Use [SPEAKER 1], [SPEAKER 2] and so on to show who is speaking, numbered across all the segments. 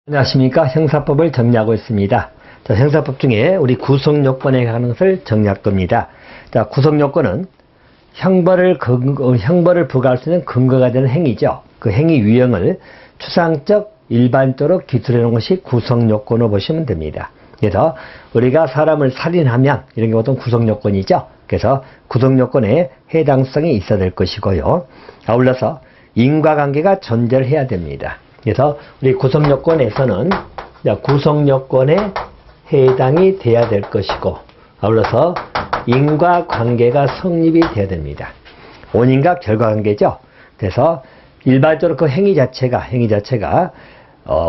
[SPEAKER 1] 안녕하십니까. 형사법을 정리하고 있습니다. 자, 형사법 중에 우리 구성요건에 관한 것을 정리할 겁니다. 자, 구성요건은 형벌을 부과할 수 있는 근거가 되는 행위죠. 그 행위 유형을 추상적, 일반적으로 기술해 놓은 것이 구성요건으로 보시면 됩니다. 그래서 우리가 사람을 살인하면 이런 게 보통 구성요건이죠. 그래서 구성요건에 해당성이 있어야 될 것이고요. 아울러서 인과관계가 존재를 해야 됩니다. 그래서 우리 구성요건에서는 구성요건에 해당이 돼야 될 것이고, 아울러서 인과관계가 성립이 돼야 됩니다. 원인과 결과관계죠. 그래서 일반적으로 그 행위 자체가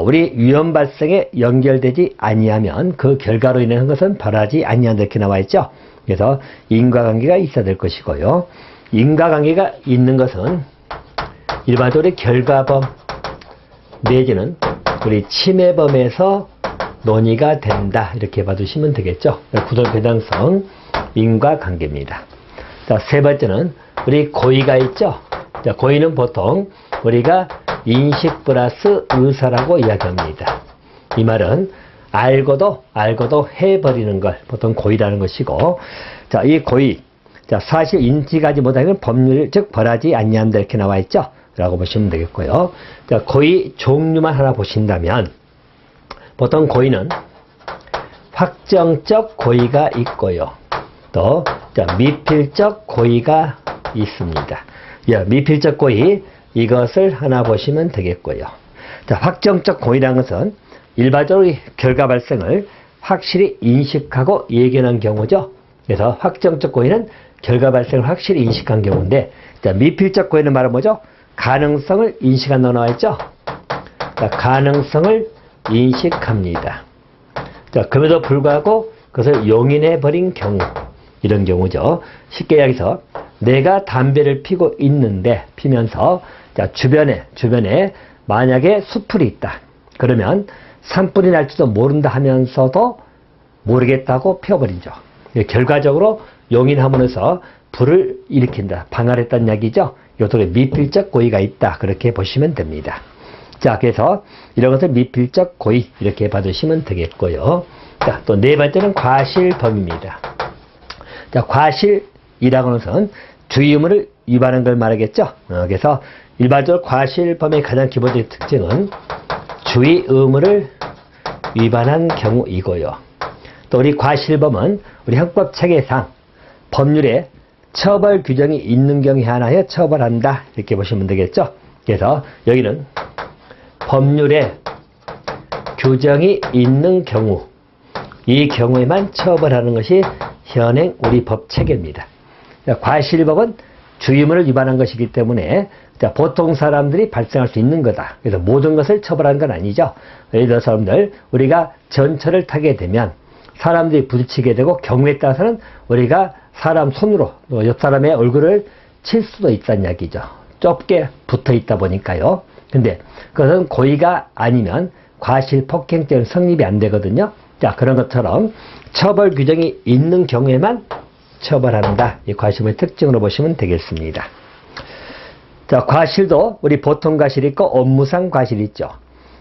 [SPEAKER 1] 우리 위험 발생에 연결되지 아니하면 그 결과로 인한 것은 벌하지 아니한다 이렇게 나와 있죠. 그래서 인과관계가 있어야 될 것이고요. 인과관계가 있는 것은 일반적으로 결과범 내지는 우리 침해범에서 논의가 된다 이렇게 봐두시면 되겠죠. 구성 배당성 인과관계입니다. 자, 세 번째는 우리 고의가 있죠. 자, 고의는 보통 우리가 인식 플러스 의사라고 이야기합니다. 이 말은 알고도 해버리는 걸 보통 고의라는 것이고, 자, 이 고의, 자, 사실 인식하지 못하는 법률, 즉 벌하지 아니한다 이렇게 나와 있죠. 라고 보시면 되겠고요. 자, 고의 종류만 하나 보신다면 보통 고의는 확정적 고의가 있고요. 또 미필적 고의가 있습니다. 미필적 고의 이것을 하나 보시면 되겠고요. 자, 확정적 고의라는 것은 일반적으로 결과 발생을 확실히 인식하고 예견한 경우죠. 그래서 확정적 고의는 결과 발생을 확실히 인식한 경우인데, 자, 미필적 고의는 말은 뭐죠? 가능성을 인식한다고 나와 있죠. 자, 가능성을 인식합니다. 자, 그럼에도 불구하고 그것을 용인해 버린 경우, 이런 경우죠. 쉽게 이야기해서 내가 담배를 피고 있는데 피면서 자, 주변에 만약에 숯불이 있다. 그러면 산불이 날지도 모른다 하면서도 모르겠다고 피워버리죠. 결과적으로 용인함으로써 불을 일으킨다, 방할했다는 이야기죠. 이것도 미필적 고의가 있다 그렇게 보시면 됩니다. 자, 그래서 이런 것을 미필적 고의 이렇게 봐주시면 되겠고요. 자, 또 네 번째는 과실범입니다. 자, 과실이라고 하는 것은 주의 의무를 위반한 걸 말하겠죠. 그래서 일반적으로 과실범의 가장 기본적인 특징은 주의 의무를 위반한 경우이고요. 또 우리 과실범은 우리 형법 체계상 법률에 처벌 규정이 있는 경우에 한하여 처벌한다 이렇게 보시면 되겠죠. 그래서 여기는 법률에 규정이 있는 경우, 이 경우에만 처벌하는 것이 현행 우리 법 체계입니다. 과실법은 주의무를 위반한 것이기 때문에 보통 사람들이 발생할 수 있는 거다. 그래서 모든 것을 처벌하는 건 아니죠. 예를 들어서 여러분들 우리가 전철을 타게 되면 사람들이 부딪히게 되고 경우에 따라서는 우리가 사람 손으로 옆 사람의 얼굴을 칠 수도 있다는 이야기죠. 좁게 붙어 있다 보니까요. 근데 그것은 고의가 아니면 과실폭행죄는 성립이 안 되거든요. 자, 그런 것처럼 처벌 규정이 있는 경우에만 처벌한다. 이 과실의 특징으로 보시면 되겠습니다. 자, 과실도 우리 보통 과실이 있고 업무상 과실이 있죠.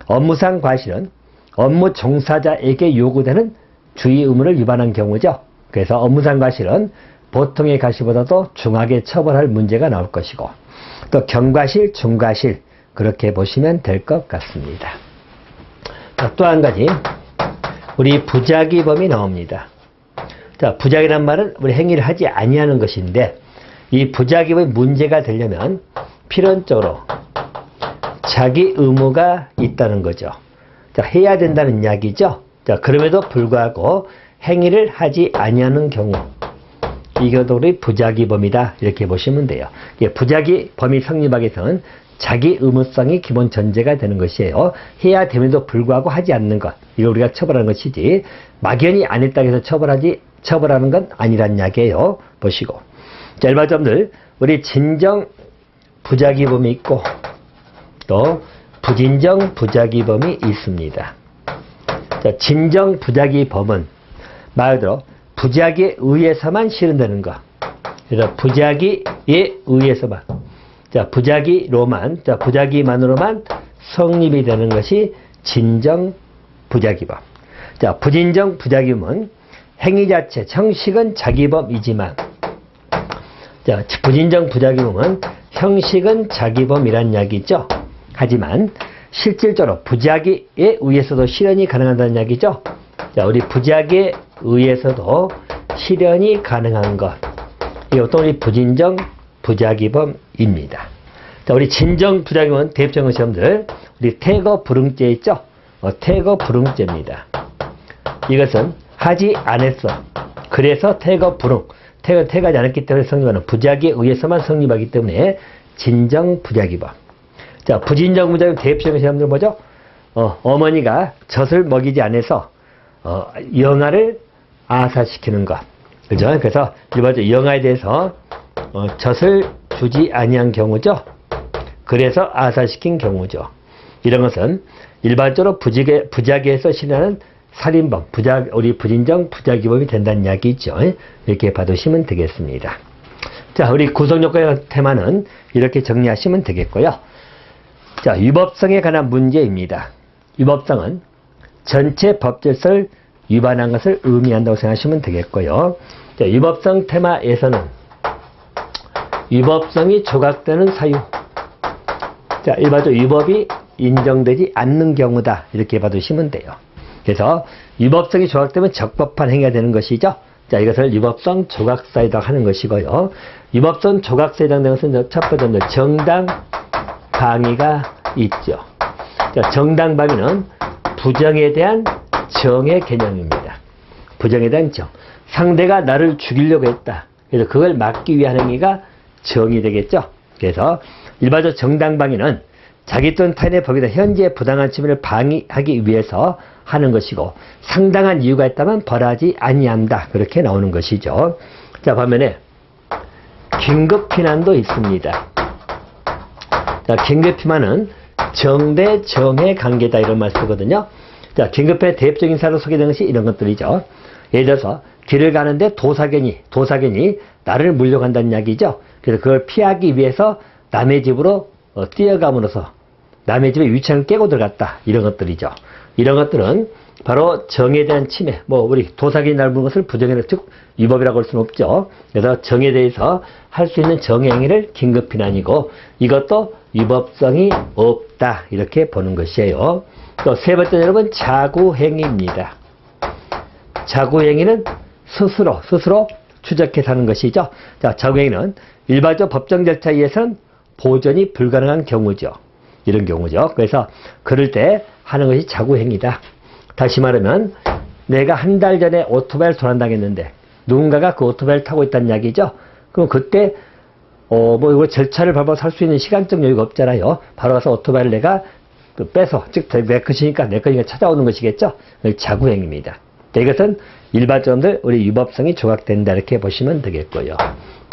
[SPEAKER 1] 업무상 과실은 업무 종사자에게 요구되는 주의 의무를 위반한 경우죠. 그래서 업무상 과실은 보통의 과실보다도 중하게 처벌할 문제가 나올 것이고, 또 경과실, 중과실 그렇게 보시면 될 것 같습니다. 또 한 가지 우리 부작위범이 나옵니다. 자, 부작위란 말은 우리 행위를 하지 아니하는 것인데, 이 부작위범이 문제가 되려면 필연적으로 자기 의무가 있다는 거죠. 자, 해야 된다는 이야기죠. 자, 그럼에도 불구하고 행위를 하지 아니하는 경우, 이것도 우리 부작위범이다 이렇게 보시면 돼요. 부작위범이 성립하기 위해서는 자기 의무성이 기본 전제가 되는 것이에요. 해야 됨에도 불구하고 하지 않는 것, 이걸 우리가 처벌하는 것이지 막연히 안 했다고 해서 처벌하는 건 아니란 이야기예요. 보시고, 자, 일반적으로 우리 진정 부작위범이 있고 또 부진정 부작위범이 있습니다. 자, 진정 부작위범은 말 그대로 부작위에 의해서만 실현되는 것. 그래서 부작위에 의해서만, 자, 부작위만으로만 성립이 되는 것이 진정 부작위범. 자, 부진정 부작위범은 행위 자체, 형식은 자기범이지만, 자, 부진정 부작위범은 형식은 자기범이란 이야기죠. 하지만 실질적으로 부작위에 의해서도 실현이 가능하다는 이야기죠. 자, 우리 부작위에 의해서도 실현이 가능한 것. 이것도 우리 부진정 부작위범입니다. 자, 우리 진정 부작위범은 대표적인 시험들, 우리 태거 불응죄 있죠? 태거 불응죄입니다. 이것은 하지 않았어. 그래서 태거 불응. 태거하지 않았기 때문에 성립하는 부작위에 의해서만 성립하기 때문에 진정 부작위범. 자, 부진정 부작위범 대표적인 시험들 뭐죠? 어머니가 젖을 먹이지 않아서 영아를 아사시키는 것. 그죠? 그래서 일반적으로 영아에 대해서 젖을 주지 아니한 경우죠. 그래서 아사시킨 경우죠. 이런 것은 일반적으로 부작위에서 실현하는 살인범, 우리 부진정 부작위범이 된다는 이야기죠. 이렇게 봐두시면 되겠습니다. 자, 우리 구성요건의 테마는 이렇게 정리하시면 되겠고요. 자, 위법성에 관한 문제입니다. 위법성은 전체 법질서를 위반한 것을 의미한다고 생각하시면 되겠고요. 자, 위법성 테마에서는 위법성이 조각되는 사유. 자, 일반적으로 위법이 인정되지 않는 경우다. 이렇게 봐두시면 돼요. 그래서 위법성이 조각되면 적법한 행위가 되는 것이죠. 자, 이것을 위법성 조각사유라고 하는 것이고요. 위법성 조각사유에 해당되는 것은 첫 번째 정당 방위가 있죠. 자, 정당 방위는 부정에 대한 정의 개념입니다. 부정에 대한 정. 상대가 나를 죽이려고 했다. 그래서 그걸 막기 위한 행위가 정이 되겠죠. 그래서 일반적으로 정당 방위는 자기 또는 타인의 법이다 현재 부당한 침해를 방위하기 위해서 하는 것이고, 상당한 이유가 있다면 벌하지 아니한다. 그렇게 나오는 것이죠. 자, 반면에 긴급 피난도 있습니다. 자, 긴급 피난은 정대 정의 관계다 이런 말 쓰거든요. 자, 긴급의 대표적인 사례로 소개되는 것이 이런 것들이죠. 예를 들어서 길을 가는데 도사견이 나를 물려간다는 이야기죠. 그래서 그걸 피하기 위해서 남의 집으로 뛰어감으로써 남의 집에 유치원을 깨고 들어갔다. 이런 것들이죠. 이런 것들은 바로 정에 대한 침해, 우리 도사견이 날 부른 것을 부정이라, 즉 위법이라고 할 수는 없죠. 그래서 정에 대해서 할 수 있는 정의 행위를 긴급 피난이고, 이것도 위법성이 없다. 이렇게 보는 것이에요. 또 세 번째 여러분, 자구행위입니다. 자구행위는 스스로 추적해서 하는 것이죠. 자, 자구행위는 일반적 법정 절차에 의해서는 보전이 불가능한 경우죠. 이런 경우죠. 그래서 그럴 때 하는 것이 자구행위다. 다시 말하면 내가 한 달 전에 오토바이를 도난당했는데 누군가가 그 오토바이를 타고 있다는 이야기죠. 그럼 그때 이거 절차를 밟아서 할 수 있는 시간적 여유가 없잖아요. 바로 가서 오토바이를 내가 빼서, 즉 내 것이니까 찾아오는 것이겠죠. 자구행위입니다. 이것은 일반적으로 우리 위법성이 조각된다 이렇게 보시면 되겠고요.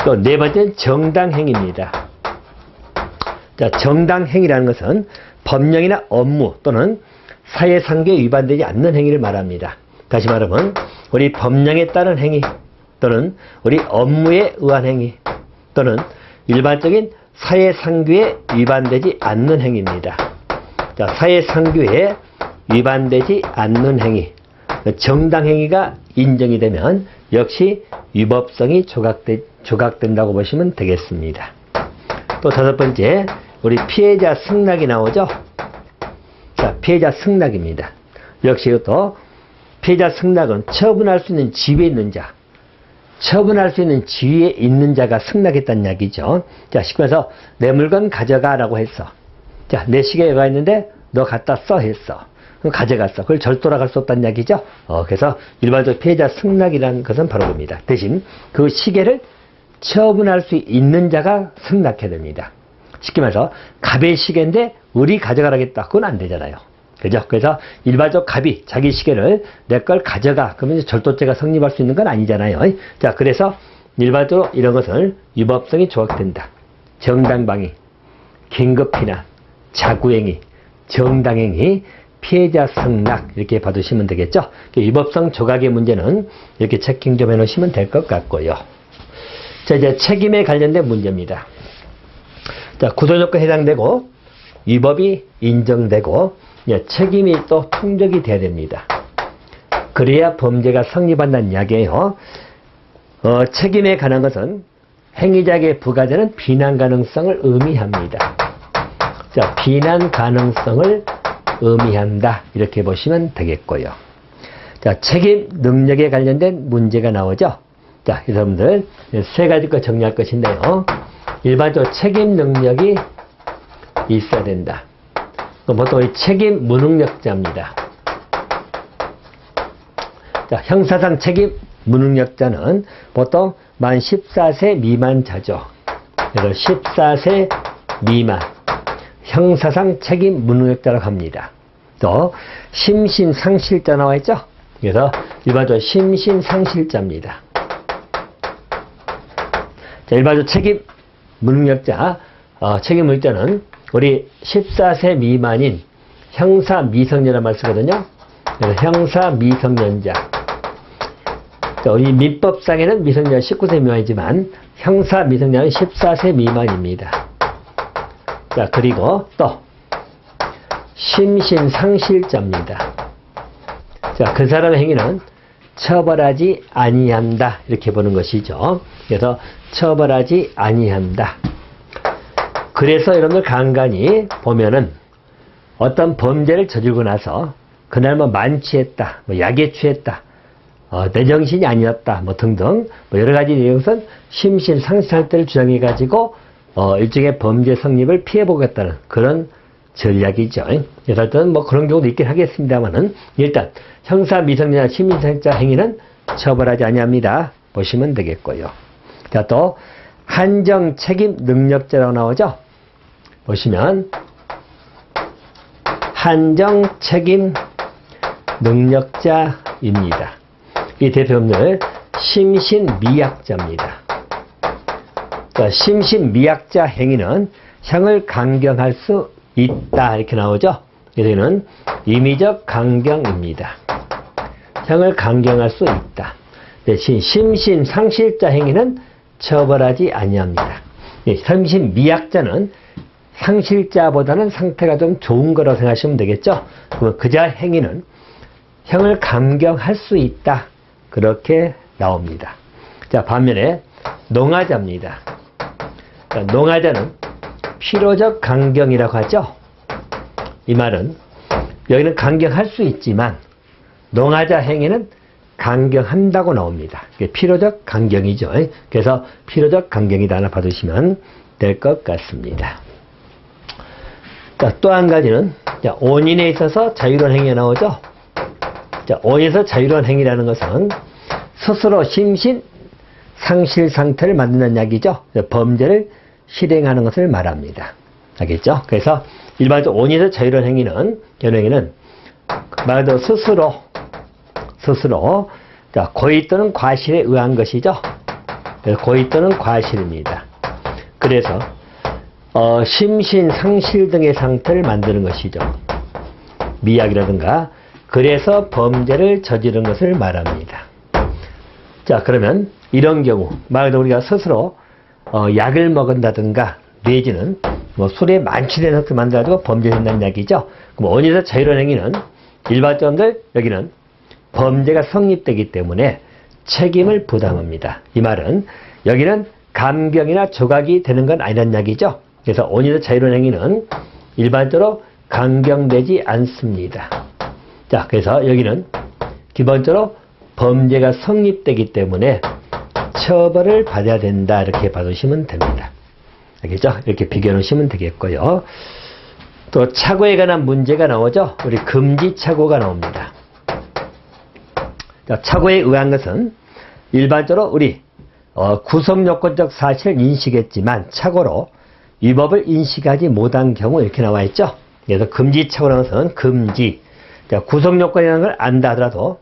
[SPEAKER 1] 또 네 번째는 정당행위입니다. 자, 정당행위라는 것은 법령이나 업무 또는 사회상규에 위반되지 않는 행위를 말합니다. 다시 말하면 우리 법령에 따른 행위 또는 우리 업무에 의한 행위 또는 일반적인 사회상규에 위반되지 않는 행위입니다. 자, 사회상규에 위반되지 않는 행위, 정당행위가 인정이 되면 역시 위법성이 조각된다고 보시면 되겠습니다. 또 다섯 번째, 우리 피해자 승낙이 나오죠. 자, 피해자 승낙입니다. 역시 이것도 피해자 승낙은 처분할 수 있는 지위에 있는 자, 처분할 수 있는 지위에 있는 자가 승낙했다는 이야기죠. 자, 쉽게 말해서 내 물건 가져가라고 했어. 자, 내 시계가 있는데 너 갖다 써 했어. 그럼 가져갔어. 그걸 절도라고 할 수 없다는 이야기죠. 그래서 일반적으로 피해자 승낙이라는 것은 바로 그겁니다. 대신 그 시계를 처분할 수 있는 자가 승낙해야 됩니다. 쉽게 말해서 갑의 시계인데 우리 가져가라겠다. 그건 안 되잖아요. 그죠? 그래서 일반적 갑이 자기 시계를 내 걸 가져가. 그러면 이제 절도죄가 성립할 수 있는 건 아니잖아요. 자, 그래서 일반적으로 이런 것을 위법성이 조각된다. 정당방위, 긴급피난, 자구행위, 정당행위, 피해자 승낙 이렇게 봐두시면 되겠죠. 위법성 조각의 문제는 이렇게 체킹 좀 해놓으시면 될 것 같고요. 자, 이제 책임에 관련된 문제입니다. 자, 구성요건에 해당되고 위법이 인정되고 책임이 또 충족이 돼야 됩니다. 그래야 범죄가 성립한다는 이야기예요. 책임에 관한 것은 행위자에게 부과되는 비난 가능성을 의미합니다. 자, 비난 가능성을 의미한다. 이렇게 보시면 되겠고요. 자, 책임 능력에 관련된 문제가 나오죠. 자, 여러분들 세 가지 거 정리할 것인데요. 일반적으로 책임 능력이 있어야 된다. 보통 이 책임 무능력자입니다. 자, 형사상 책임 무능력자는 보통 만 14세 미만자죠. 그래서 14세 미만 형사상 책임 무능력자라고 합니다. 또 심신상실자 나와 있죠. 그래서 일반적으로 심신상실자입니다. 자, 일반적으로 책임 무능력자, 책임 무능력자는 우리 14세 미만인 형사 미성년자란 말 쓰거든요. 그래서 형사 미성년자. 이 민법상에는 미성년자 19세 미만이지만 형사 미성년자는 14세 미만입니다. 자, 그리고 또 심신상실자입니다. 자, 그 사람의 행위는 처벌하지 아니한다. 이렇게 보는 것이죠. 그래서 처벌하지 아니한다. 그래서 여러분들 간간히 보면은 어떤 범죄를 저지르고 나서 그날 만취했다, 약에 취했다, 내 정신이 아니었다, 등등 여러 가지 내용은 심신상실 상태를 주장해 가지고 일종의 범죄 성립을 피해보겠다는 그런 전략이죠. 여러 번 그런 경우도 있긴 하겠습니다만은 일단 형사 미성년자 심신상실자 행위는 처벌하지 아니합니다. 보시면 되겠고요. 자, 또 한정 책임 능력자라고 나오죠. 보시면 한정 책임 능력자입니다. 이 대표님들 심신미약자입니다. 그러니까 심신미약자 행위는 형을 강경할 수 있다. 이렇게 나오죠. 여기는 임의적 강경입니다. 형을 강경할 수 있다. 대신 심신상실자 행위는 처벌하지 아니합니다. 심신미약자는 상실자보다는 상태가 좀 좋은 거라고 생각하시면 되겠죠. 그럼 그자 행위는 형을 감경할 수 있다. 그렇게 나옵니다. 자, 반면에 농아자입니다. 농아자는 필요적 강경이라고 하죠. 이 말은 여기는 강경할 수 있지만 농아자 행위는 강경한다고 나옵니다. 필요적 강경이죠. 그래서 필요적 강경이다 하나 받으시면 될 것 같습니다. 자, 또 한 가지는 온인에 있어서 자유로운 행위가 나오죠. 자, 온인에서 자유로운 행위라는 것은 스스로 심신 상실 상태를 만든다는 이야기죠. 범죄를 실행하는 것을 말합니다. 알겠죠? 그래서 일반적으로 온인에서 자유로운 행위는 견행위는 말 그대로 스스로 자, 고의 또는 과실에 의한 것이죠. 고의 또는 과실입니다. 그래서 심신 상실 등의 상태를 만드는 것이죠. 미약이라든가 그래서 범죄를 저지른 것을 말합니다. 자, 그러면 이런 경우 말 그대로 우리가 스스로 약을 먹은다든가 내지는 술에 만취된 상태를 만들어가지고 범죄를 한다는 이야기죠. 그럼 원인에서 자유로운 행위는 일반적으로 여기는 범죄가 성립되기 때문에 책임을 부담합니다. 이 말은 여기는 감경이나 조각이 되는 건 아니란 이야기죠. 그래서 원인에서 자유로운 행위는 일반적으로 감경되지 않습니다. 자, 그래서 여기는 기본적으로 범죄가 성립되기 때문에 처벌을 받아야 된다. 이렇게 봐주시면 됩니다. 알겠죠? 이렇게 비교해 놓으시면 되겠고요. 또 착오에 관한 문제가 나오죠. 우리 금지 착오가 나옵니다. 자, 착오에 의한 것은 일반적으로 우리 구성요건적 사실을 인식했지만 착오로 위법을 인식하지 못한 경우 이렇게 나와 있죠. 그래서 금지 착오라는 것은 금지. 자, 구성요건이라는 걸 안다 하더라도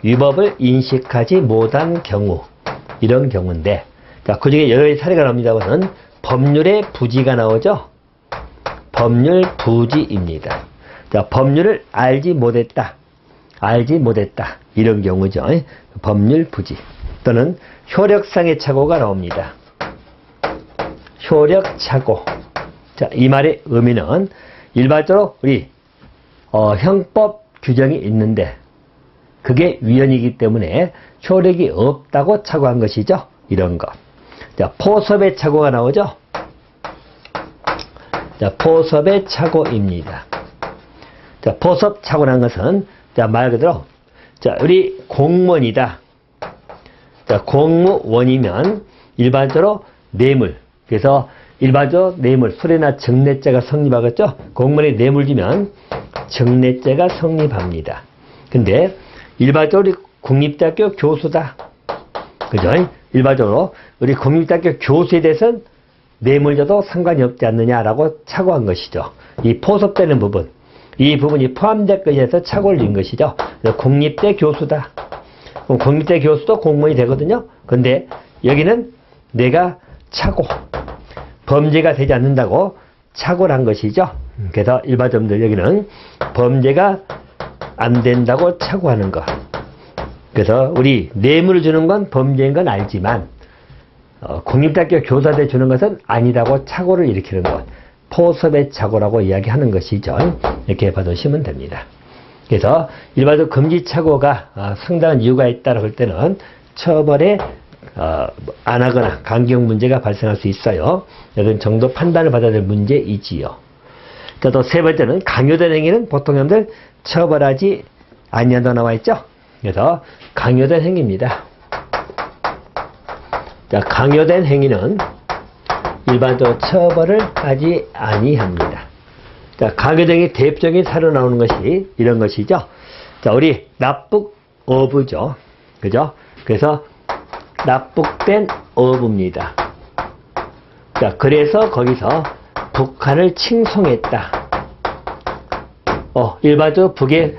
[SPEAKER 1] 위법을 인식하지 못한 경우 이런 경우인데 자, 그중에 여러 가지 사례가 나옵니다. 그것은 법률의 부지가 나오죠. 법률 부지입니다. 자, 법률을 알지 못했다. 이런 경우죠. 법률 부지. 또는 효력상의 착오가 나옵니다. 효력 착오. 자, 이 말의 의미는 일반적으로 우리 형법 규정이 있는데 그게 위헌이기 때문에 효력이 없다고 착오한 것이죠. 이런 거. 자, 포섭의 착오가 나오죠. 자, 포섭의 착오입니다. 자, 포섭 착오라는 것은 자, 말 그대로 자, 우리 공무원이다. 자, 공무원이면 일반적으로 뇌물. 그래서 일반적으로 뇌물, 수뢰나 정례죄가 성립하겠죠. 공무원이 뇌물 주면 정례죄가 성립합니다. 근데 일반적으로 우리 국립대학교 교수다. 그죠? 일반적으로 우리 국립대학교 교수에 대해서는 뇌물 줘도 상관이 없지 않느냐라고 착오한 것이죠. 이 포섭되는 부분, 이 부분이 포함될 것에서 착오를 준 것이죠. 국립대 교수다. 그럼 국립대 교수도 공무원이 되거든요. 근데 여기는 내가 착오, 범죄가 되지 않는다고 착오를 한 것이죠. 그래서 일반적으로 여기는 범죄가 안 된다고 착오하는 것. 그래서 우리 뇌물을 주는 건 범죄인 건 알지만 국립대학교 교사대 주는 것은 아니라고 착오를 일으키는 것. 포섭의 착오라고 이야기하는 것이죠. 이렇게 봐두시면 됩니다. 그래서 일반적으로 금지 착오가 상당한 이유가 있다고 할 때는 처벌에 안 하거나 강경 문제가 발생할 수 있어요. 이런 정도 판단을 받아야 될 문제이지요. 또 세 번째는 강요된 행위는 보통 여러분들 처벌하지 아니한다고 나와 있죠. 그래서 강요된 행위입니다. 자, 강요된 행위는 일반적으로 처벌을 하지 아니합니다. 자, 강요된 행위 대표적인 사례로 나오는 것이 이런 것이죠. 자, 우리 납북어부죠. 그죠? 그래서 납북된 어부입니다. 자, 그래서 거기서 북한을 칭송했다. 일반적으로 북에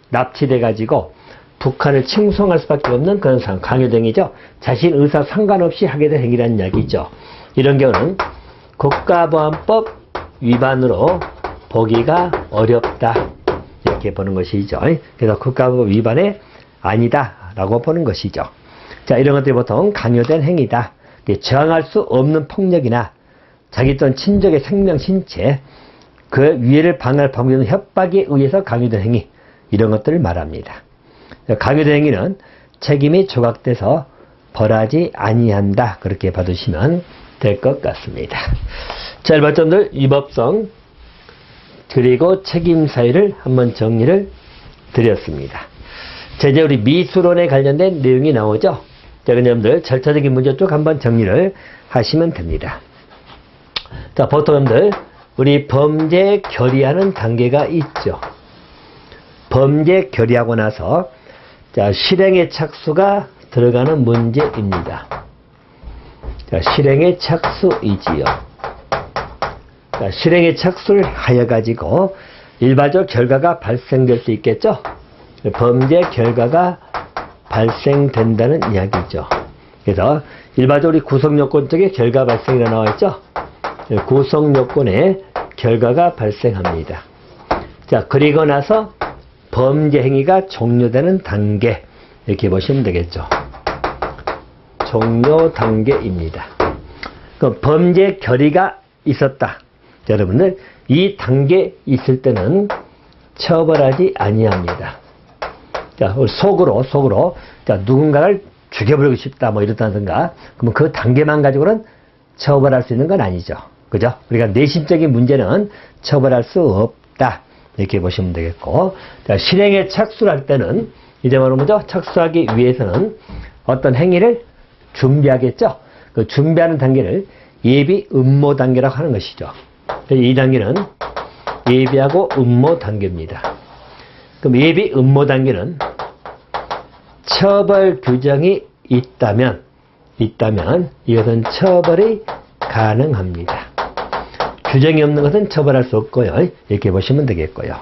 [SPEAKER 1] 납치돼 가지고 북한을 칭송할 수밖에 없는 그런 상황, 강요행위죠. 자신 의사 상관없이 하게 된 행위라는 이야기죠. 이런 경우는 국가보안법 위반으로 보기가 어렵다. 이렇게 보는 것이죠. 그래서 국가보안법 위반에 아니다라고 보는 것이죠. 자, 이런 것들이 보통 강요된 행위다. 저항할 수 없는 폭력이나 자기 또는 친족의 생명, 신체, 그 위해를 방해할 방법이 없는 협박에 의해서 강요된 행위, 이런 것들을 말합니다. 강요된 행위는 책임이 조각돼서 벌하지 아니한다. 그렇게 봐두시면 될 것 같습니다. 자, 일반점들 위법성 그리고 책임 사유를 한번 정리를 드렸습니다. 자, 이제 우리 미수론에 관련된 내용이 나오죠. 자, 여러분들 절차적인 문제 쪽 한번 정리를 하시면 됩니다. 자, 보통 여러분들 우리 범죄 결의하는 단계가 있죠. 범죄 결의하고 나서 자, 실행의 착수가 들어가는 문제입니다. 자, 실행의 착수이지요. 자, 실행의 착수를 하여 가지고 일반적 결과가 발생될 수 있겠죠. 범죄 결과가 발생된다는 이야기죠. 그래서 일반적으로 구성요건 쪽에 결과 발생이라 나와 있죠. 구성요건에 결과가 발생합니다. 자, 그리고 나서 범죄 행위가 종료되는 단계, 이렇게 보시면 되겠죠. 종료 단계입니다. 그 범죄 결의가 있었다. 자, 여러분들 이 단계에 있을 때는 처벌하지 아니합니다. 자, 속으로 자, 누군가를 죽여버리고 싶다 뭐 이렇다든가, 그러면 그 단계만 가지고는 처벌할 수 있는 건 아니죠. 그죠? 우리가 내심적인 문제는 처벌할 수 없다. 이렇게 보시면 되겠고, 자, 실행에 착수를 할 때는 이제 뭐죠? 착수하기 위해서는 어떤 행위를 준비하겠죠. 그 준비하는 단계를 예비 음모 단계라고 하는 것이죠. 이 단계는 예비하고 음모 단계입니다. 그럼 예비 음모 단계는 처벌 규정이 있다면 이것은 처벌이 가능합니다. 규정이 없는 것은 처벌할 수 없고요. 이렇게 보시면 되겠고요.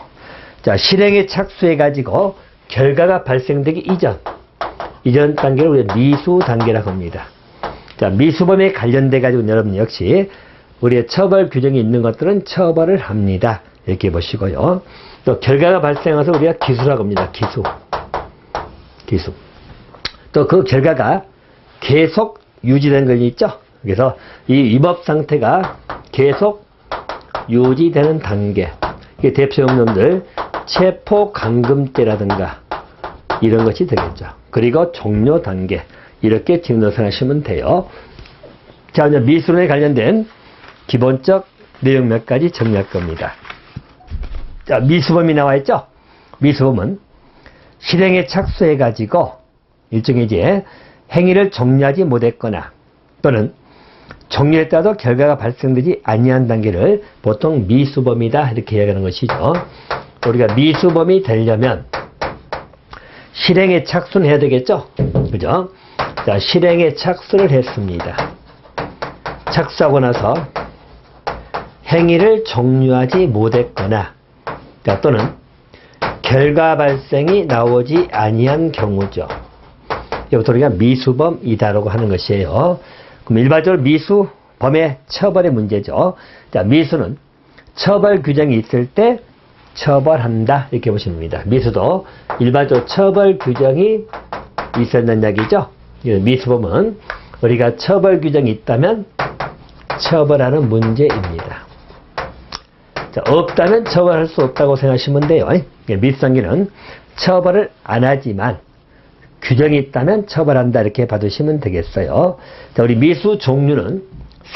[SPEAKER 1] 자, 실행에 착수해 가지고 결과가 발생되기 이전 단계를 우리가 미수 단계라고 합니다. 자, 미수범에 관련돼 가지고 여러분 역시 우리의 처벌 규정이 있는 것들은 처벌을 합니다. 이렇게 보시고요. 또 결과가 발생해서 우리가 기수라고 합니다. 기수. 또 그 결과가 계속 유지되는 것이 있죠. 그래서 이 위법 상태가 계속 유지되는 단계. 이게 대표적 놈들 체포감금죄라든가 이런 것이 되겠죠. 그리고 종료 단계. 이렇게 진도선하시면 돼요. 자, 이제 미수론에 관련된 기본적 내용 몇 가지 정리할 겁니다. 자, 미수범이 나와 있죠? 미수범은 실행에 착수해가지고 일종의 이제 행위를 종료하지 못했거나 또는 종료했다도 결과가 발생되지 아니한 단계를 보통 미수범이다 이렇게 이야기하는 것이죠. 우리가 미수범이 되려면 실행에 착수는 해야 되겠죠? 그죠? 자, 실행에 착수를 했습니다. 착수하고 나서 행위를 종료하지 못했거나 자, 또는 결과 발생이 나오지 아니한 경우죠. 이것도 우리가 미수범이다라고 하는 것이에요. 그럼 일반적으로 미수범의 처벌의 문제죠. 자, 미수는 처벌 규정이 있을 때 처벌한다 이렇게 보시면 됩니다. 미수도 일반적으로 처벌 규정이 있었는 이야기죠. 미수범은 우리가 처벌 규정이 있다면 처벌하는 문제입니다. 자, 없다면 처벌할 수 없다고 생각하시면 돼요. 미수상기는 처벌을 안 하지만 규정이 있다면 처벌한다 이렇게 받으시면 되겠어요. 자, 우리 미수 종류는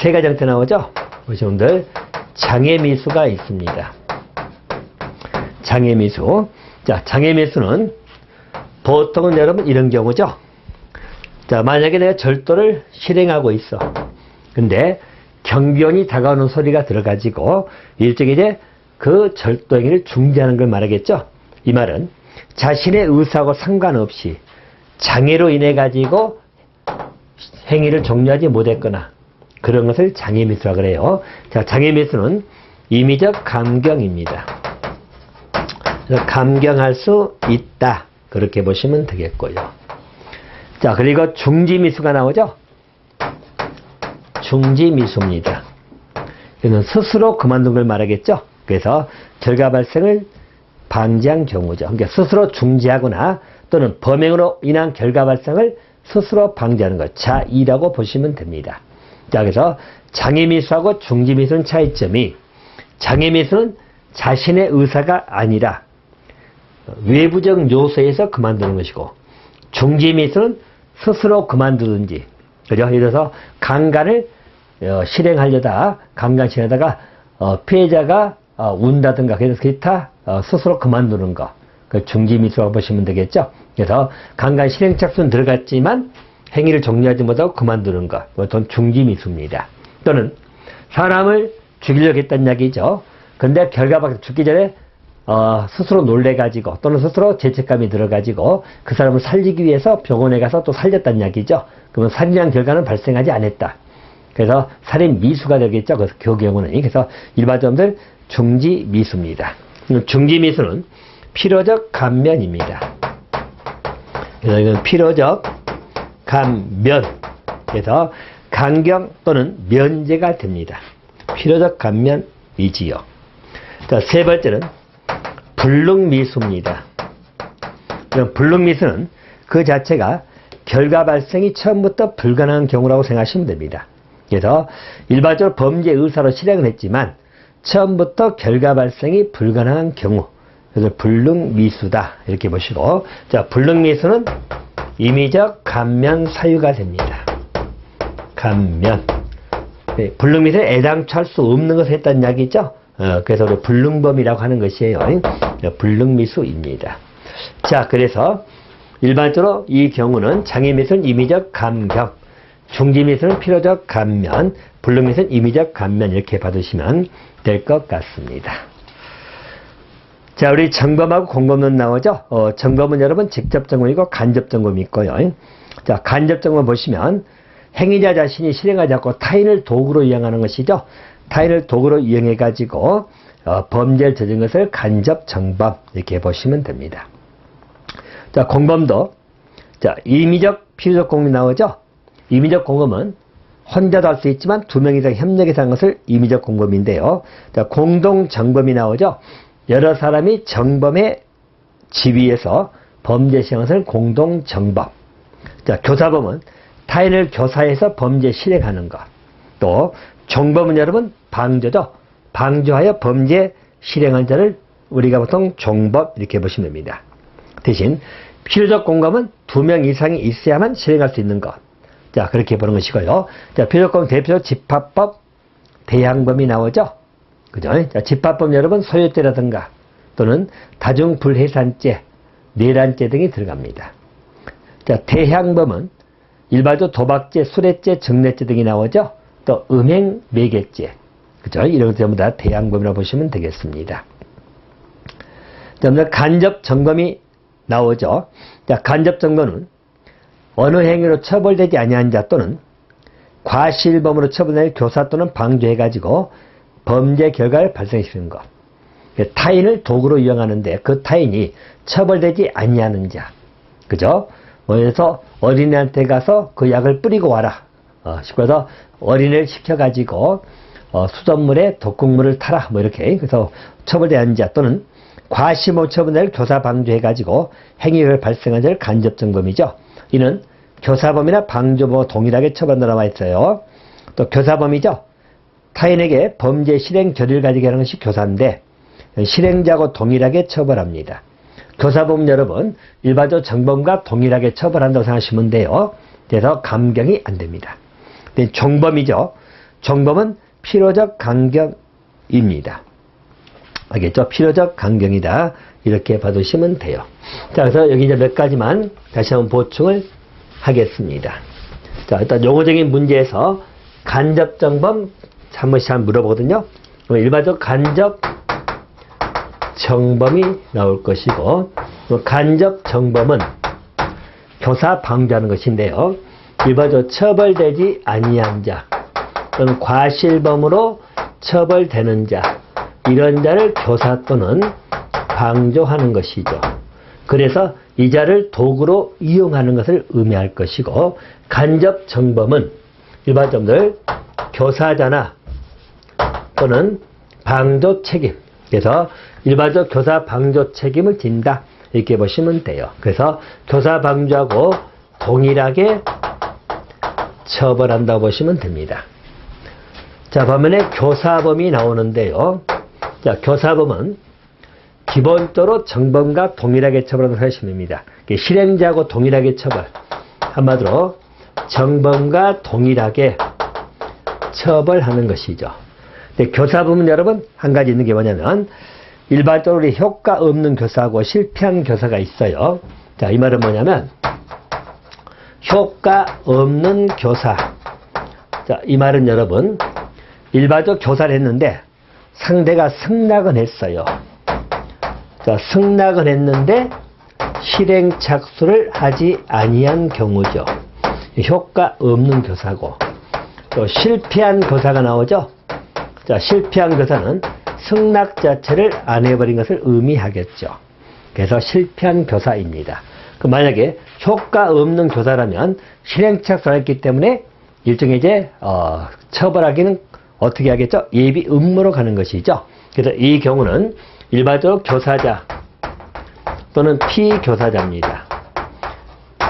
[SPEAKER 1] 세 가지 형태 나오죠. 우리 여러분들 장애미수가 있습니다. 장애미수. 자, 장애미수는 보통은 여러분 이런 경우죠. 자, 만약에 내가 절도를 실행하고 있어. 근데 경비원이 다가오는 소리가 들어가지고 일종의 이제 그 절도 행위를 중지하는 걸 말하겠죠. 이 말은 자신의 의사하고 상관없이 장애로 인해 가지고 행위를 종료하지 못했거나 그런 것을 장애미수라고 그래요. 자, 장애미수는 임의적 감경입니다. 그래서 감경할 수 있다. 그렇게 보시면 되겠고요. 자, 그리고 중지미수가 나오죠. 중지미수입니다. 이는 스스로 그만둔 걸 말하겠죠. 그래서 결과 발생을 방지한 경우죠. 그러니까 스스로 중지하거나 또는 범행으로 인한 결과 발생을 스스로 방지하는 것. 자2라고 보시면 됩니다. 자, 그래서 장애미수하고 중지미수는 차이점이 장애미수는 자신의 의사가 아니라 외부적 요소에서 그만두는 것이고 중지미수는 스스로 그만두든지 그죠? 예를 들어서 강간을 실행하려다 강간 실행하다가 피해자가 운다든가 그래서 기타 스스로 그만두는 거. 그 중지미수라고 보시면 되겠죠. 그래서 강간 실행 착수는 들어갔지만 행위를 종료하지 못하고 그만두는 것. 이것은 중지미수입니다. 또는 사람을 죽이려고 했다는 이야기죠. 근데 결과가 죽기 전에 스스로 놀래가지고 또는 스스로 죄책감이 들어가지고 그 사람을 살리기 위해서 병원에 가서 또 살렸다는 이야기죠. 그러면 살인한 결과는 발생하지 않았다. 그래서 살인 미수가 되겠죠. 그 경우는. 그래서 일반적으로 중지미수입니다. 중지미수는 필요적 감면입니다. 그래서 이건 필요적 감면. 그래서 강경 또는 면제가 됩니다. 필요적 감면이지요. 자, 세 번째는 불능미수입니다. 불능미수는 그 자체가 결과 발생이 처음부터 불가능한 경우라고 생각하시면 됩니다. 그래서 일반적으로 범죄 의사로 실행을 했지만 처음부터 결과 발생이 불가능한 경우. 그래서 불능미수다. 이렇게 보시고. 자, 불능미수는 임의적 감면 사유가 됩니다. 감면. 네, 불능미수는 애당초 할 수 없는 것을 했다는 이야기죠. 그래서 우리 불능범이라고 하는 것이에요. 불능미수입니다. 자, 그래서 일반적으로 이 경우는 장애미수는 임의적 감경, 중지미수는 필요적 감면, 불능미수는 임의적 감면 이렇게 받으시면 될 것 같습니다. 자, 우리 정범하고 공범론 나오죠. 정범은 여러분 직접 정범이고 간접 정범이 있고요. 자, 간접 정범 보시면 행위자 자신이 실행하지 않고 타인을 도구로 이용하는 것이죠. 타인을 도구로 이용해 가지고 범죄를 저지른 것을 간접 정범 이렇게 보시면 됩니다. 자, 공범도 자, 임의적 필요적 공범이 나오죠. 임의적 공범은 혼자도 할 수 있지만 두 명 이상 협력해서 하는 것을 임의적 공범인데요. 자, 공동 정범이 나오죠. 여러 사람이 정범의 지위에서 범죄 실행한 것을 공동 정범. 자, 교사범은 타인을 교사해서 범죄 실행하는 것. 또 종범은 여러분 방조죠. 방조하여 범죄 실행한 자를 우리가 보통 종법 이렇게 보시면 됩니다. 대신 필요적 공감은 2명 이상이 있어야만 실행할 수 있는 것. 자, 그렇게 보는 것이고요. 자, 필요적 공감 대표 집합법, 대항범이 나오죠. 그죠? 자, 집합법 여러분 소유죄라든가 또는 다중불해산죄, 내란죄 등이 들어갑니다. 자, 대항범은 일반적 도박죄, 수뢰죄, 정례죄 등이 나오죠. 또 음행, 매개죄, 그죠? 이런 것 전부 다 대항범이라고 보시면 되겠습니다. 자, 간접 점검이 나오죠. 자, 간접 점검은 어느 행위로 처벌되지 아니한 자 또는 과실범으로 처벌될 교사 또는 방조해가지고 범죄 결과를 발생시키는 것. 타인을 도구로 이용하는데 그 타인이 처벌되지 아니하는 자. 그죠? 그래서 어린애한테 가서 그 약을 뿌리고 와라. 시켜서 어린애를 시켜가지고 수돗물에 독극물을 타라. 뭐 이렇게. 그래서 처벌되지 않은 자 또는 과실범 처벌될 교사 방조해가지고 행위를 발생한 자를 간접점검이죠. 이는 교사범이나 방조범과 동일하게 처벌한다고 나와 있어요. 또 교사범이죠. 타인에게 범죄 실행 결의를 가지게 하는 것이 교사인데 실행자하고 동일하게 처벌합니다. 교사범 여러분 일반적 정범과 동일하게 처벌한다고 생각하시면 돼요. 그래서 감경이 안 됩니다. 근데 종범이죠. 종범은 필요적 강경입니다. 알겠죠? 필요적 강경이다. 이렇게 봐두시면 돼요. 자, 그래서 여기 이제 몇 가지만 다시 한번 보충을 하겠습니다. 자, 일단 용어적인 문제에서 간접정범 한 번씩 물어보거든요. 일반적 간접 정범이 나올 것이고, 간접 정범은 교사 방조하는 것인데요. 일반적 처벌되지 아니한 자 또는 과실범으로 처벌되는 자, 이런 자를 교사 또는 방조하는 것이죠. 그래서 이 자를 도구로 이용하는 것을 의미할 것이고, 간접 정범은 일반적들 교사자나 또는 방조 책임, 그래서 일반적 교사 방조 책임을 진다. 이렇게 보시면 돼요. 그래서 교사 방조하고 동일하게 처벌한다고 보시면 됩니다. 자, 반면에 교사범이 나오는데요. 자, 교사범은 기본적으로 정범과 동일하게 처벌한다고 하시면 됩니다. 실행자하고 동일하게 처벌. 한마디로 정범과 동일하게 처벌하는 것이죠. 근데 교사범은 여러분 한 가지 있는 게 뭐냐면 일반적으로 효과 없는 교사하고 실패한 교사가 있어요. 자, 이 말은 뭐냐면 효과 없는 교사. 자, 이 말은 여러분 일반적 교사를 했는데 상대가 승낙은 했어요. 자, 승낙은 했는데 실행 착수를 하지 아니한 경우죠. 효과 없는 교사고, 또 실패한 교사가 나오죠. 자, 실패한 교사는 승낙 자체를 안 해버린 것을 의미하겠죠. 그래서 실패한 교사입니다. 만약에 효과 없는 교사라면 실행 착수를 했기 때문에 일종의 이제 처벌하기는 어떻게 하겠죠? 예비 음모로 가는 것이죠. 그래서 이 경우는 일반적으로 교사자 또는 피교사자입니다.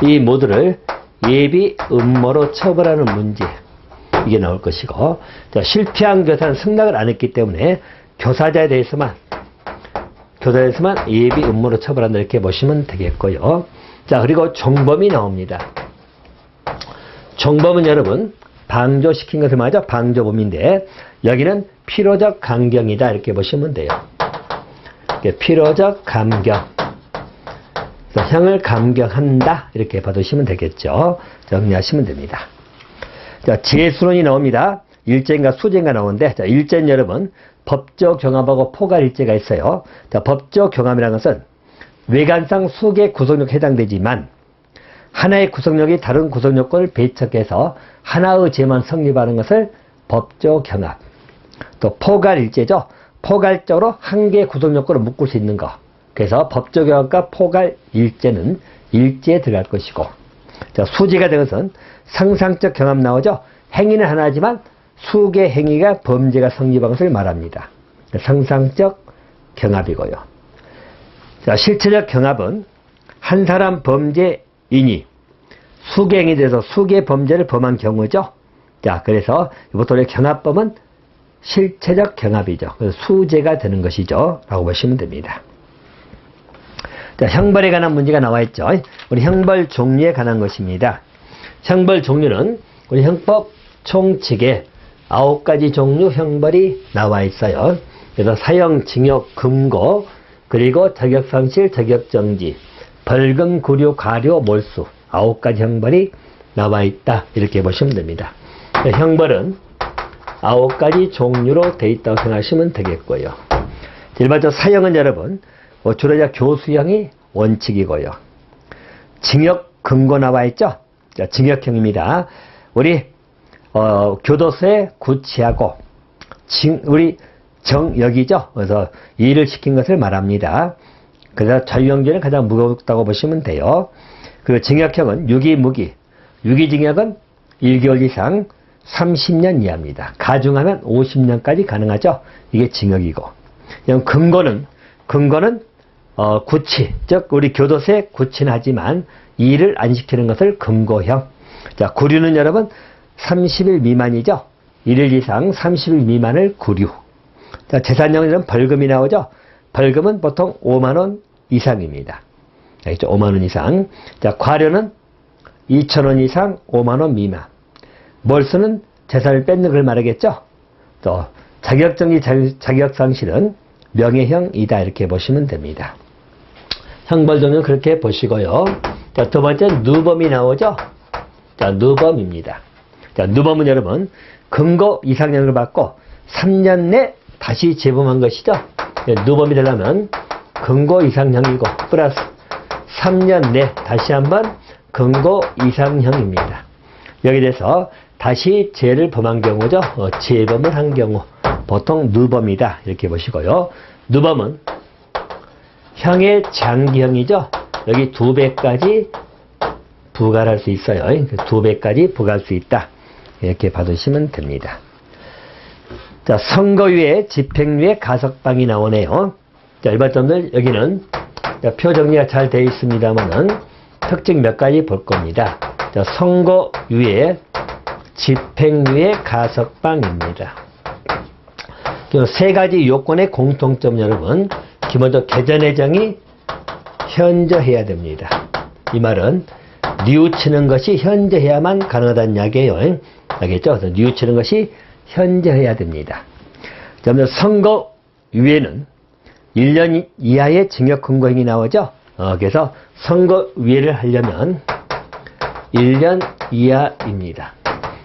[SPEAKER 1] 이 모두를 예비 음모로 처벌하는 문제, 이게 나올 것이고, 자, 실패한 교사는 승낙을 안 했기 때문에 교사자에 대해서만 예비 음모로 처벌한다. 이렇게 보시면 되겠고요. 자, 그리고 종범이 나옵니다. 종범은 여러분 방조시킨 것을 말하죠. 방조범인데 여기는 필요적 강경이다. 이렇게 보시면 돼요. 필요적 감경. 형을 감경한다. 이렇게 봐두시면 되겠죠. 정리하시면 됩니다. 자, 재수론이 나옵니다. 일제인가 수제인가 나오는데, 자, 일제는 여러분 법적 경합하고 포괄 일제가 있어요. 자, 법적 경합이라는 것은 외관상 수개 구성력에 해당되지만 하나의 구성력이 다른 구성요건을 배척해서 하나의 죄만 성립하는 것을 법적 경합. 또 포괄 일제죠. 포괄적으로 한 개의 구성요건을 묶을 수 있는 것. 그래서 법적 경합과 포괄 일제는 일제에 들어갈 것이고, 자, 수제가 된 것은 상상적 경합 나오죠. 행위는 하나지만 수개 행위가 범죄가 성립한 것을 말합니다. 상상적 경합이고요. 자, 실체적 경합은 한 사람 범죄인이 수개 행위에 대해서 수개 범죄를 범한 경우죠. 자, 그래서 보통 경합범은 실체적 경합이죠. 그래서 수재가 되는 것이죠. 라고 보시면 됩니다. 자, 형벌에 관한 문제가 나와 있죠. 우리 형벌 종류에 관한 것입니다. 형벌 종류는 우리 형법 총칙에 9가지 종류 형벌이 나와 있어요. 그래서 사형, 징역, 금고, 그리고 자격상실, 자격정지, 벌금, 구류, 과료, 몰수 9가지 형벌이 나와 있다. 이렇게 보시면 됩니다. 형벌은 9가지 종류로 되어 있다고 생각하시면 되겠고요. 일반적으로 사형은 여러분 주로 이제 교수형이 원칙이고요. 징역, 금고 나와 있죠. 자, 징역형입니다. 우리 교도소에 구치하고 우리 정역이죠. 그래서 일을 시킨 것을 말합니다. 그래서 자유형제는 가장 무겁다고 보시면 돼요. 그리고 징역형은 유기무기, 유기징역은 1개월 이상 30년 이하입니다. 가중하면 50년까지 가능하죠. 이게 징역이고. 금고는 구치, 즉 우리 교도소에 구치는 하지만 일을 안 시키는 것을 금고형. 자, 구류는 여러분 30일 미만이죠. 1일 이상 30일 미만을 구류. 자, 재산형은 벌금이 나오죠. 벌금은 보통 5만 원 이상입니다. 알겠죠? 5만 원 이상. 자, 과료는 2천 원 이상 5만 원 미만. 몰수는 재산을 뺏는 걸 말하겠죠. 또 자격정지, 자격상실은 명예형이다. 이렇게 보시면 됩니다. 형벌 종류는 그렇게 보시고요. 자, 두 번째 누범이 나오죠. 자, 누범입니다. 자, 누범은 여러분 금고 이상형을 받고 3년 내 다시 재범한 것이죠. 누범이 되려면 금고 이상형이고 플러스 3년 내 다시 한번 금고 이상형입니다. 여기에 대해서 다시 죄를 범한 경우죠. 재범을 한 경우 보통 누범이다. 이렇게 보시고요. 누범은 형의 장기형이죠. 여기 2배까지 부과할 수 있어요. 2배까지 부과할 수 있다. 이렇게 받으시면 됩니다. 자, 선고유예, 집행유예, 가석방이 나오네요. 자, 일반점들 여기는 표 정리가 잘 되어 있습니다만은 특징 몇 가지 볼 겁니다. 자, 선고유예, 집행유예, 가석방입니다. 세 가지 요건의 공통점 여러분, 기본적으로 개전회장이 현저해야 됩니다. 이 말은 뉘우치는 것이 현저해야만 가능하다는 이야기예요. 알겠죠? 그래서 뉘우치는 것이 현저해야 됩니다. 선고유예는 1년 이하의 징역 금고형이 나오죠. 그래서 선고유예를 하려면 1년 이하입니다.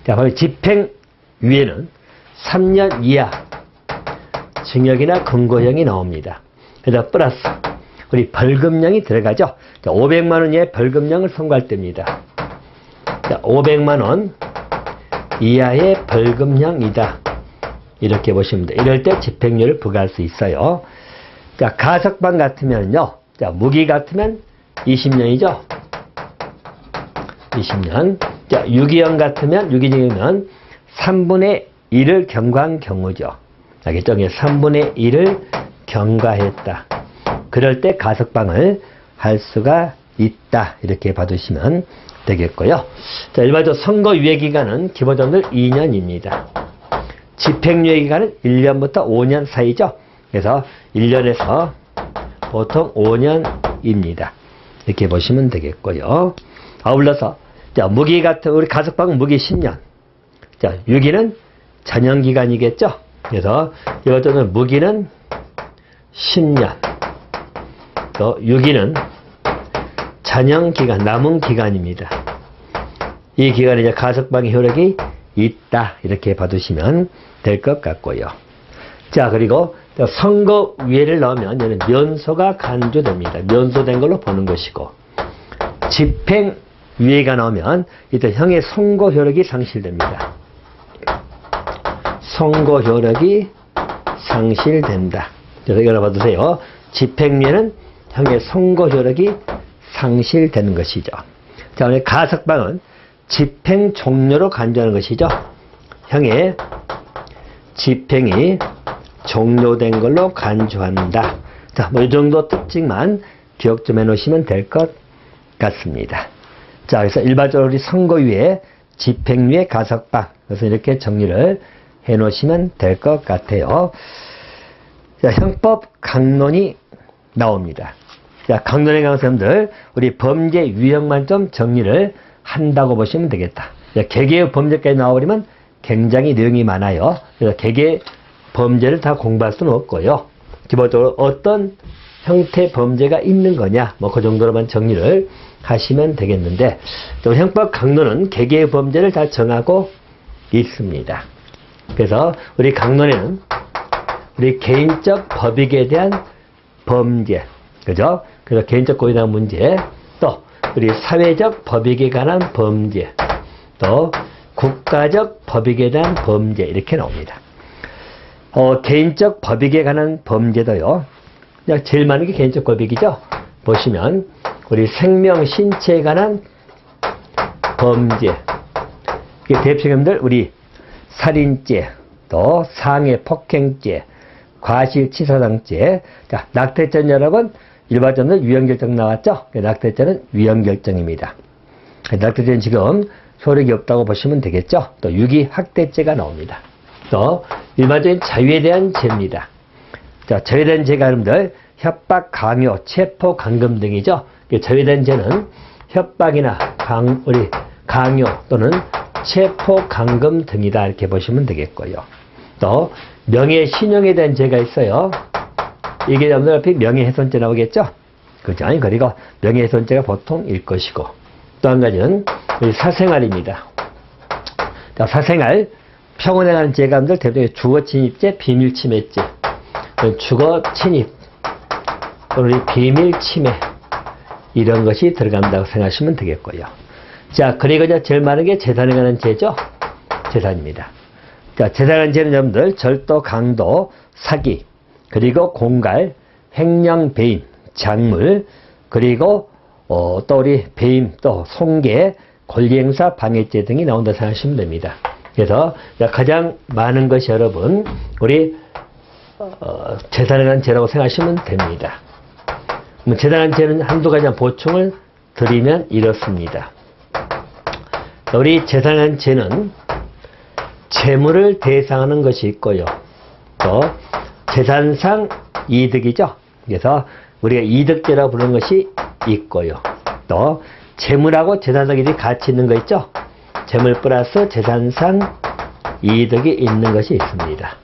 [SPEAKER 1] 자, 바로 집행유예는 3년 이하 징역이나 금고형이 나옵니다. 그래서 플러스 우리 벌금형이 들어가죠. 자, 500만 원 이하의 벌금형을 선고할 때입니다. 자, 500만 원 이하의 벌금형이다. 이렇게 보시면 돼요. 이럴 때 집행유예를 부과할 수 있어요. 자, 가석방 같으면요. 자, 무기 같으면 20년이죠. 20년. 자, 유기형 같으면, 유기징역이면 3분의 1을 경과한 경우죠. 알겠죠? 3분의 1을 경과했다. 그럴 때 가석방을 할 수가 있다. 이렇게 봐두시면 되겠고요. 자, 일반적으로 선고유예 기간은 기본적으로 2년입니다. 집행유예 기간은 1년부터 5년 사이죠. 그래서 1년에서 보통 5년입니다. 이렇게 보시면 되겠고요. 아울러서 자, 무기 같은 우리 가석방은 무기 10년. 자, 유기는 전형기간이겠죠. 그래서 이것들은 무기는 10년. 또 유기는 전형기간, 남은 기간입니다. 이 기간에 이제 가석방의 효력이 있다. 이렇게 봐두시면 될 것 같고요. 자, 그리고 선고유예를 넣으면 얘는 면소가 간주됩니다. 면소된 걸로 보는 것이고, 집행유예가 나오면 이때 형의 선고 효력이 상실됩니다. 선고 효력이 상실된다. 그래서 이걸 봐두세요. 집행유예는 형의 선고 효력이 상실되는 것이죠. 자, 오늘 가석방은 집행 종료로 간주하는 것이죠. 형의 집행이 종료된 걸로 간주한다. 자, 뭐 이 정도 특징만 기억 좀 해놓으시면 될 것 같습니다. 자, 그래서 일반적으로 우리 선고유예, 집행유예, 가석방. 그래서 이렇게 정리를 해 놓으시면 될 것 같아요. 자, 형법 강론이 나옵니다. 자, 강론에 관한 사람들, 우리 범죄 유형만 좀 정리를 한다고 보시면 되겠다. 자, 개개의 범죄까지 나와버리면 굉장히 내용이 많아요. 그래서 개개의 범죄를 다 공부할 수는 없고요. 기본적으로 어떤 형태 범죄가 있는 거냐, 뭐 그 정도로만 정리를 하시면 되겠는데, 또 형법 강론은 개개의 범죄를 다 정하고 있습니다. 그래서 우리 강론에는 우리 개인적 법익에 대한 범죄, 그죠? 그래서 개인적 고의에 대한 문제, 또 우리 사회적 법익에 관한 범죄, 또 국가적 법익에 대한 범죄, 이렇게 나옵니다. 개인적 법익에 관한 범죄도요, 제일 많은 게 개인적 법익이죠. 보시면 우리 생명, 신체에 관한 범죄, 이게 대표님들 우리 살인죄, 또 상해 폭행죄, 과실치사상죄. 자, 낙태죄는 여러분 일반적으로 유형결정 나왔죠. 낙태죄는 유형결정입니다. 낙태죄는 지금 효력이 없다고 보시면 되겠죠. 또 유기학대죄가 나옵니다. 또 일반적인 자유에 대한 죄입니다. 자, 자유에 대한 죄가 여러분들 협박, 강요, 체포, 감금 등이죠. 자유에 대한 죄는 협박이나 강요 또는 체포, 감금 등이다, 이렇게 보시면 되겠고요. 또 명예신용에 대한 죄가 있어요. 이게 여러분들 앞에 명예훼손죄 나오겠죠. 그죠? 그리고 명예훼손죄가 보통일 것이고, 또 한 가지는 사생활입니다. 자, 사생활 평온에 관한 죄가 여러분들 대부분 주거침입죄, 비밀침해죄, 주거침입 또는 비밀침해, 이런 것이 들어간다고 생각하시면 되겠고요. 자, 그리고 이제 제일 많은 게 재산에 관한 죄죠. 재산입니다. 자, 재산에 관한 죄는 여러분들 절도, 강도, 사기, 그리고 공갈, 횡령, 배임, 장물, 그리고 또 우리 배임, 또 손괴, 권리행사, 방해죄 등이 나온다고 생각하시면 됩니다. 그래서 가장 많은 것이 여러분 우리 재산에 관한 죄라고 생각하시면 됩니다. 재산에 관한 죄는 한두 가지 보충을 드리면 이렇습니다. 우리 재산에 관한 죄는 재물을 대상하는 것이 있고요. 또 재산상 이득이죠. 그래서 우리가 이득죄라고 부르는 것이 있고요. 또 재물하고 재산상 이득이 같이 있는 거 있죠. 재물 플러스 재산상 이득이 있는 것이 있습니다.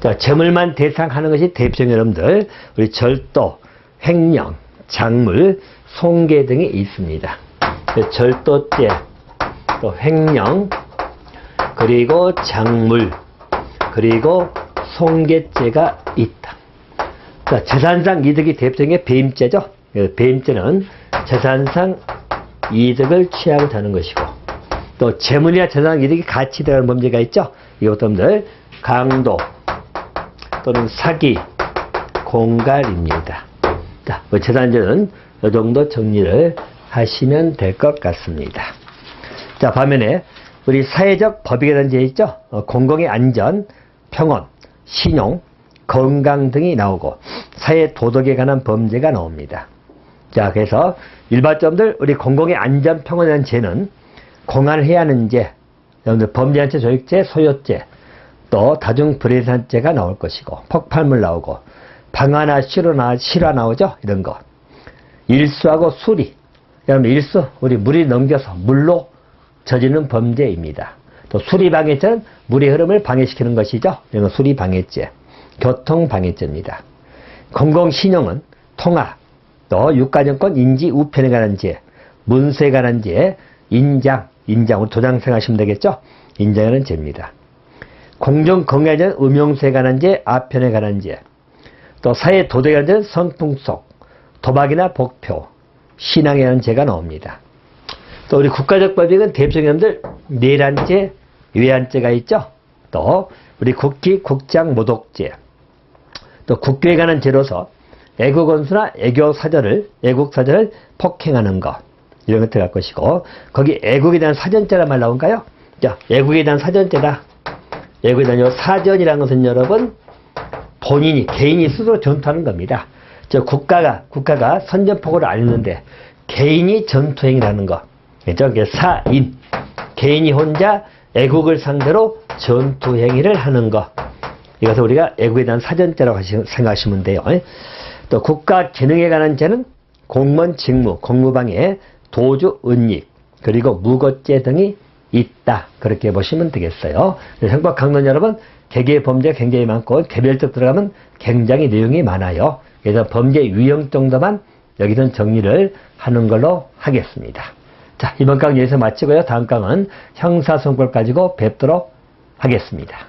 [SPEAKER 1] 자, 재물만 대상하는 것이 대표적인 여러분들 우리 절도, 횡령, 장물, 손괴 등이 있습니다. 절도죄, 또 횡령, 그리고 장물, 그리고 손괴죄가 있다. 자, 재산상 이득이 대표적인 게 배임죄죠. 배임죄는 재산상 이득을 취하고자 하는 것이고, 또 재물이나 재산상 이득이 같이 들어가는 범죄가 있죠. 이것들 강도 또는 사기, 공갈입니다. 자, 재산죄는 이 정도 정리를 하시면 될 것 같습니다. 자, 반면에 우리 사회적 법익에 대한 죄 있죠. 공공의 안전, 평온, 신용, 건강 등이 나오고 사회 도덕에 관한 범죄가 나옵니다. 자, 그래서 일반적들 우리 공공의 안전, 평온에 대한 죄는 공안을 해야 하는 죄, 여러분들 범죄한체 조직죄, 소요죄, 또 다중불이산죄가 나올 것이고, 폭발물 나오고, 방화나 실화 나오죠. 이런 거. 일수하고 수리. 여러분 일수, 우리 물이 넘겨서 물로 저지르는 범죄입니다. 또 수리방해죄는 물의 흐름을 방해시키는 것이죠. 이건 수리방해죄. 교통방해죄입니다. 공공신용은 통화, 또 유가증권 인지 우편에 관한 죄, 문서에 관한 죄, 인장, 우리 도장 생각하시면 되겠죠? 인장에 관한 죄입니다. 공정건강에 관한 음용수에 관한 죄, 아편에 관한 죄, 또 사회 도덕에 관한 죄는 성풍속, 도박이나 복표, 신앙에 관한 죄가 나옵니다. 또 우리 국가적 법익은 대표적인 내란죄, 외환죄가 있죠. 또 우리 국기, 국장, 모독죄, 또 국교에 관한 죄로서 애국원수나 애국사절을 폭행하는 것, 이런 것 들어갈 것이고, 거기 애국에 대한 사전죄란 말 나온가요? 자, 애국에 대한 사전죄다. 애국에 대한 사전이라는 것은 여러분 개인이 스스로 전투하는 겁니다. 국가가 선전포고를 알리는데 개인이 전투행위를 하는 것. 그죠? 사인. 개인이 혼자 애국을 상대로 전투 행위를 하는 것. 이것을 우리가 애국에 대한 사전죄라고 생각하시면 돼요. 또 국가 기능에 관한 죄는 공무원 직무, 공무방해, 도주 은닉, 그리고 무고죄 등이 있다. 그렇게 보시면 되겠어요. 형법 강론 여러분, 개개의 범죄가 굉장히 많고 개별적 들어가면 굉장히 내용이 많아요. 그래서 범죄 유형 정도만 여기서는 정리를 하는 걸로 하겠습니다. 자, 이번 강의 여기서 마치고요. 다음 강은 형사소송법 가지고 뵙도록 하겠습니다.